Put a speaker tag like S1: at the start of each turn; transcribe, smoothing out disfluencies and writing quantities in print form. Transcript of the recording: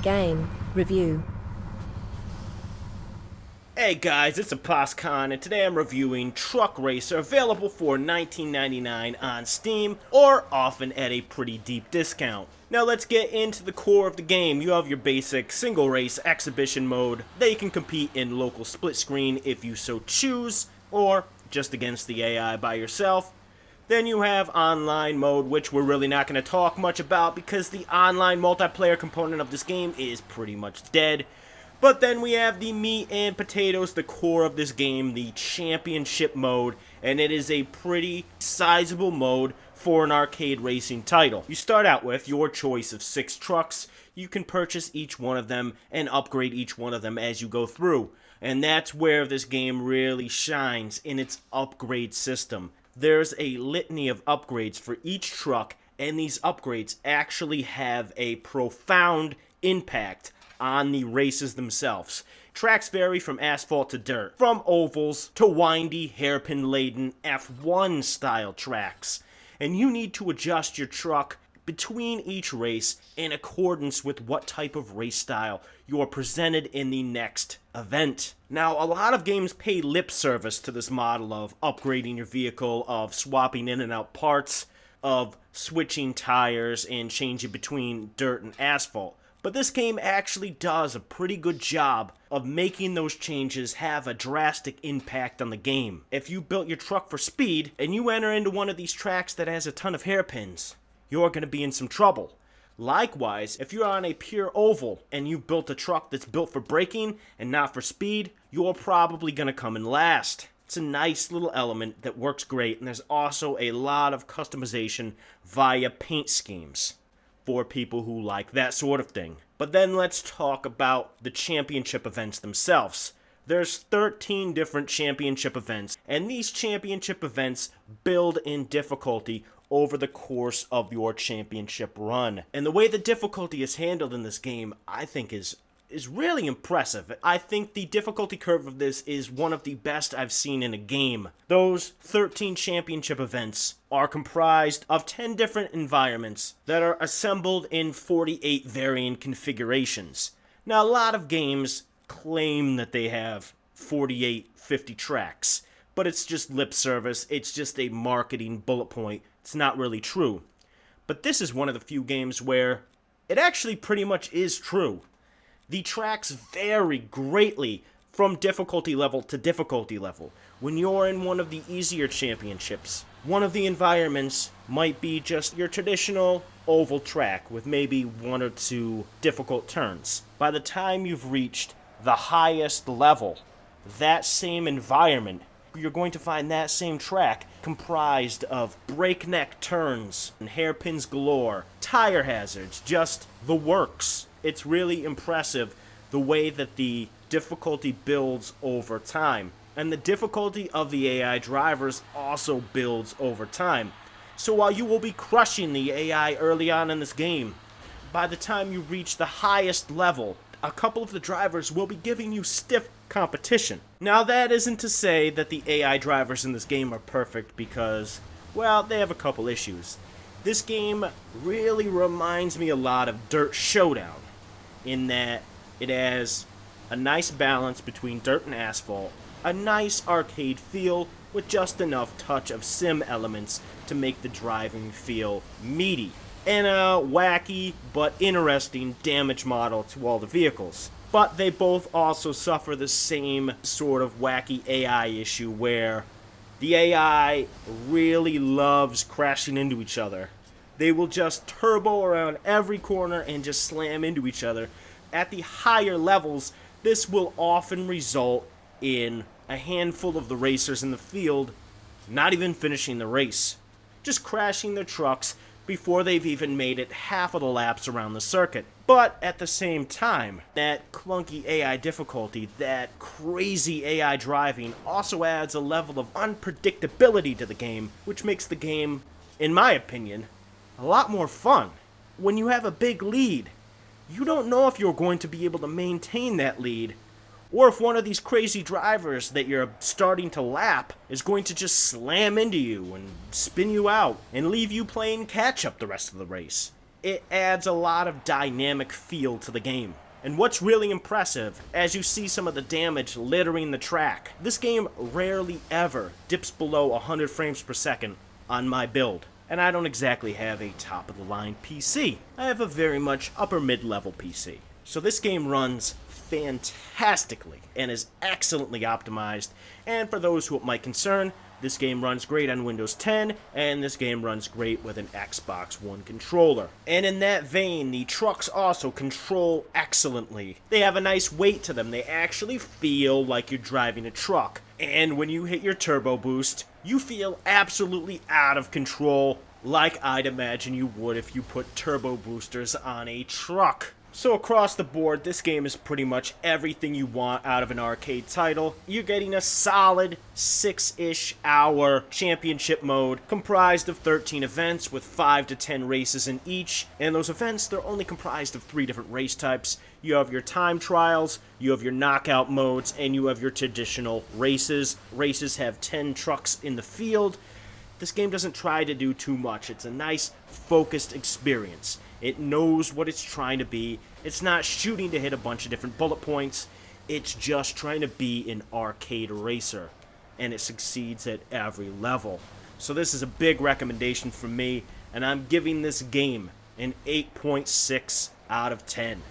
S1: Game Review.
S2: Hey guys, it's AposCon, and today I'm reviewing Truck Racer, available for $19.99 on Steam, or often at a pretty deep discount. Now let's get into the core of the game. You have your basic single race exhibition mode that you can compete in local split screen if you so choose, or just against the AI by yourself. Then you have online mode, which we're really not going to talk much about because the online multiplayer component of this game is pretty much dead. But then we have the meat and potatoes, the core of this game, the championship mode, and it is a pretty sizable mode for an arcade racing title. You start out with your choice of 6 trucks. You can purchase each one of them and upgrade each one of them as you go through. And that's where this game really shines, in its upgrade system. There's a litany of upgrades for each truck, and these upgrades actually have a profound impact on the races themselves. Tracks vary from asphalt to dirt, from ovals to windy, hairpin-laden F1 style tracks, and you need to adjust your truck between each race in accordance with what type of race style you are presented in the next event. Now, a lot of games pay lip service to this model of upgrading your vehicle, of swapping in and out parts, of switching tires and changing between dirt and asphalt. But this game actually does a pretty good job of making those changes have a drastic impact on the game. If you built your truck for speed, and you enter into one of these tracks that has a ton of hairpins, you're going to be in some trouble. Likewise, if you're on a pure oval, and you've built a truck that's built for braking and not for speed, you're probably going to come in last. It's a nice little element that works great, and there's also a lot of customization via paint schemes for people who like that sort of thing. But then let's talk about the championship events themselves. There's 13 different championship events, and these championship events build in difficulty over the course of your championship run. And the way the difficulty is handled in this game, I think is really impressive. I think the difficulty curve of this is one of the best I've seen in a game. Those 13 championship events are comprised of 10 different environments that are assembled in 48 varying configurations. Now, a lot of games claim that they have 48, 50 tracks, but it's just lip service. It's just a marketing bullet point. It's not really true. But this is one of the few games where it actually pretty much is true. The tracks vary greatly from difficulty level to difficulty level. When you're in one of the easier championships, one of the environments might be just your traditional oval track with maybe 1 or 2 difficult turns. By the time you've reached the highest level, that same environment, you're going to find that same track comprised of breakneck turns and hairpins galore, tire hazards, just the works. It's really impressive the way that the difficulty builds over time. And the difficulty of the AI drivers also builds over time. So while you will be crushing the AI early on in this game, by the time you reach the highest level, a couple of the drivers will be giving you stiff competition. Now, that isn't to say that the AI drivers in this game are perfect because, well, they have a couple issues. This game really reminds me a lot of Dirt Showdown, in that it has a nice balance between dirt and asphalt, a nice arcade feel with just enough touch of sim elements to make the driving feel meaty, and a wacky but interesting damage model to all the vehicles. But they both also suffer the same sort of wacky AI issue where the AI really loves crashing into each other. They will just turbo around every corner and just slam into each other. At the higher levels, this will often result in a handful of the racers in the field not even finishing the race, just crashing their trucks before they've even made it half of the laps around the circuit. But at the same time, that clunky AI difficulty, that crazy AI driving also adds a level of unpredictability to the game, which makes the game, in my opinion, a lot more fun. When you have a big lead, you don't know if you're going to be able to maintain that lead, or if one of these crazy drivers that you're starting to lap is going to just slam into you and spin you out and leave you playing catch-up the rest of the race. it adds a lot of dynamic feel to the game. And what's really impressive, as you see some of the damage littering the track, this game rarely ever dips below 100 frames per second on my build. And I don't exactly have a top-of-the-line PC. I have a very much upper mid-level PC. So this game runs fantastically and is excellently optimized, and for those who it might concern, this game runs great on Windows 10, and this game runs great with an Xbox One controller. And in that vein, the trucks also control excellently. They have a nice weight to them. They actually feel like you're driving a truck. And when you hit your turbo boost, you feel absolutely out of control, like I'd imagine you would if you put turbo boosters on a truck. So across the board, this game is pretty much everything you want out of an arcade title. You're getting a solid 6-ish hour championship mode comprised of 13 events with 5 to 10 races in each. And those events, they're only comprised of 3 different race types. You have your time trials, you have your knockout modes, and you have your traditional races. Races have 10 trucks in the field. This game doesn't try to do too much. It's a nice, focused experience. It knows what it's trying to be. It's not shooting to hit a bunch of different bullet points. It's just trying to be an arcade racer. And it succeeds at every level. So this is a big recommendation from me, and I'm giving this game an 8.6 out of 10.